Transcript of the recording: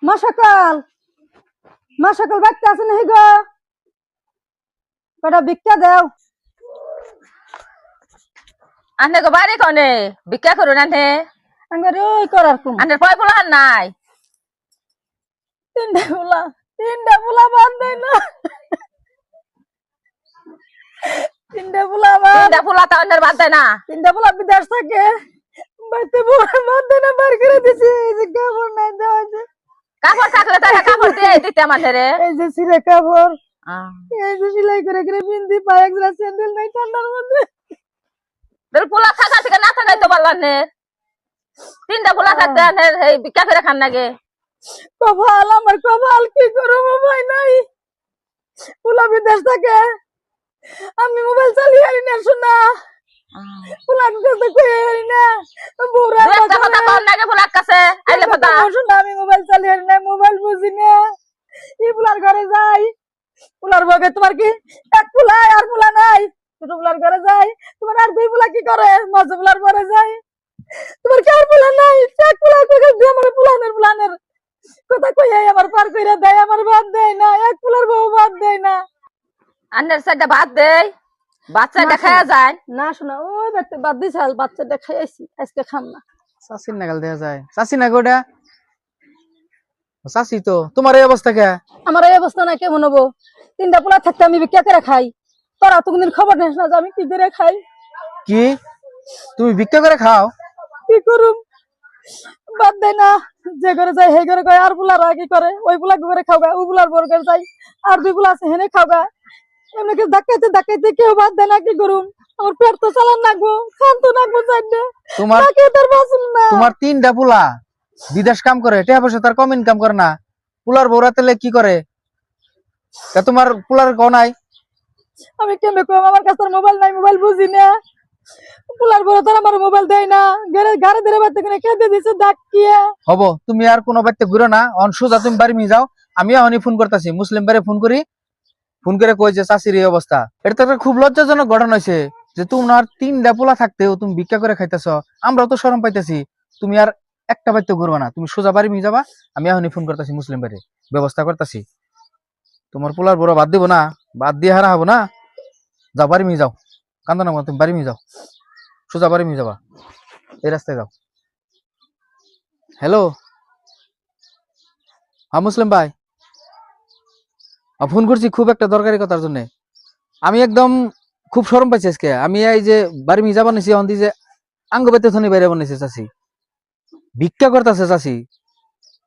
মা সকাল বাচ্চা আছে নাকি গো? কটা ভিক্ষা দাও। আনে গো বাড়ি কনে ভিক্ষা করুন আনে আঙ্গার ওই করার কুম আনে পয় পোলা নাই তিনটা পোলা বাদ দেয় না। তিনটা পোলা তিনটা পোলা তা অন্যের বাদ দেয় না। তিনটা পোলা বিদেশ থাকে, বাড়িতে বাদ দেয় না, বার করে দিছি। এই যে কাপড় নাই দেওয়া আছে, কাপড় থাকলে তারা কাপড় দিয়ে দিতে আমাদের এই যে ছিঁড়ে কাপড়, এই যে সেলাই করে করে বিন্দি পায়, এক জোড়া স্যান্ডেল নাই ঠান্ডার মধ্যে। পোলা থাকা থেকে না থাকাই তো পারলাম তিনটা পোলা থাকতে আনের এই ভিক্ষা করে খান নাগে। কপাল আমার কপাল, কি করবো ভাই নাই। পোলা বিদেশ থাকে, আমি মোবাইল চালিয়ে হারি না, শোনা পোলার কাছে কই হারি না। বউরা একটা কথা কম নাগে পোলার কাছে আইলে কথা শোনা, আমি মোবাইল চালিয়ে হারি না, মোবাইল বুঝি না। এই পোলার ঘরে যাই, পোলার বগে তোমার কি এক পোলা আর পোলা নাই? ছোট পোলার ঘরে যাই, তোমার আর দুই পোলা কি করে? মাঝ পোলার ঘরে যাই, তোমার কি আর পোলা নাই? এক পোলা কই দিয়ে আমার পোলানের কথা কই আমার পার কইরা দেয়, আমার বাদ দেয় না, এক পোলার বউ বাদ দেয় না। আন্নের সাইডে ভাত দেয়, বাচ্চাটা খাওয়া যায় না শোনা, ওই বাদ দিছে, বাচ্চাটা খাইছি, আজকে খাম না। চাষির নাগাল দেখা যায়, চাষি না গোটা চাষি তো। তোমার এই অবস্থা কে? আমার এই অবস্থা না কেমন হবো? তিনটা পোলা থাকতে আমি ভিক্ষা করে খাই, তোরা তো কোনদিন খবর নিস না যে আমি কি করে খাই। কি তুমি ভিক্ষা করে খাও? কি করুম, বাদ দেয় না। যে ঘরে যাই সেই ঘরে কয় আর পোলারা কি করে, ওই পোলা করে খাও গা, ওই পোলার বর ঘরে যাই, আর দুই পোলা আছে হেনে খাও গা। এমনি ধাক্কাইতে কেউ বাদ দেয় না। কি করুম, আমার পেট তো চালান নাকবো, খান তো নাকবো চাইলে, তোমার তার বাঁচুন না। তোমার তিনটা পোলা বিদেশ কাম করে, টাকা পয়সা তার কম ইনকাম করে না, পোলার বউরা তেলে কি করে? তা তোমার পোলার কও নাই? আমি কেমনে কম, আমার কাছে মোবাইল নাই, মোবাইল বুঝি না। পোলার বড় তার আমার মোবাইল দেয় না, ঘরে ধরে বাড়তে কিনে খেতে দিছে ডাকিয়ে। হবো, তুমি আর কোনো বাড়িতে ঘুরো না, অনসুজা তুমি বাড়ি নিয়ে যাও। আমি এখনই ফোন করতেছি, মুসলিম বাড়ি ফোন করে কই যে চাষির এই অবস্থা। এটা তো একটা খুব লজ্জাজনক ঘটনা হয়েছে যে তোমার তিনটা পোলা থাকতেও তুমি ভিক্ষা করে খাইতেছ। আমরাও তো শরম পাইতেছি, তুমি আর একটা বাড়িতে ঘুরবা না, তুমি সোজা বাড়ি নিয়ে যাবা। আমি এখনই ফোন করতেছি, মুসলিম বাড়ি ব্যবস্থা করতেছি। তোমার পোলার বড় বাদ দিব না, বাদ দিয়ে হারা হবো না। যাও বাড়ি নিয়ে যাও, কান্দো না, তুমি বাড়ি নিয়ে যাও, সোজা বাড়ি নিয়ে যাবা, এই রাস্তায় যাও। হ্যালো, হ্যাঁ মুসলিম ভাই, ফোন করছি খুব একটা দরকারি কথার জন্য। আমি একদম খুব শরম পাইছি আজকে। আমি এই যে বাড়ি মিজা বানাইছি, অন্দি যে আঙ্গ বেতে থনি বাইরে বানাইছে চাষি, ভিক্ষা করতেছে চাষি।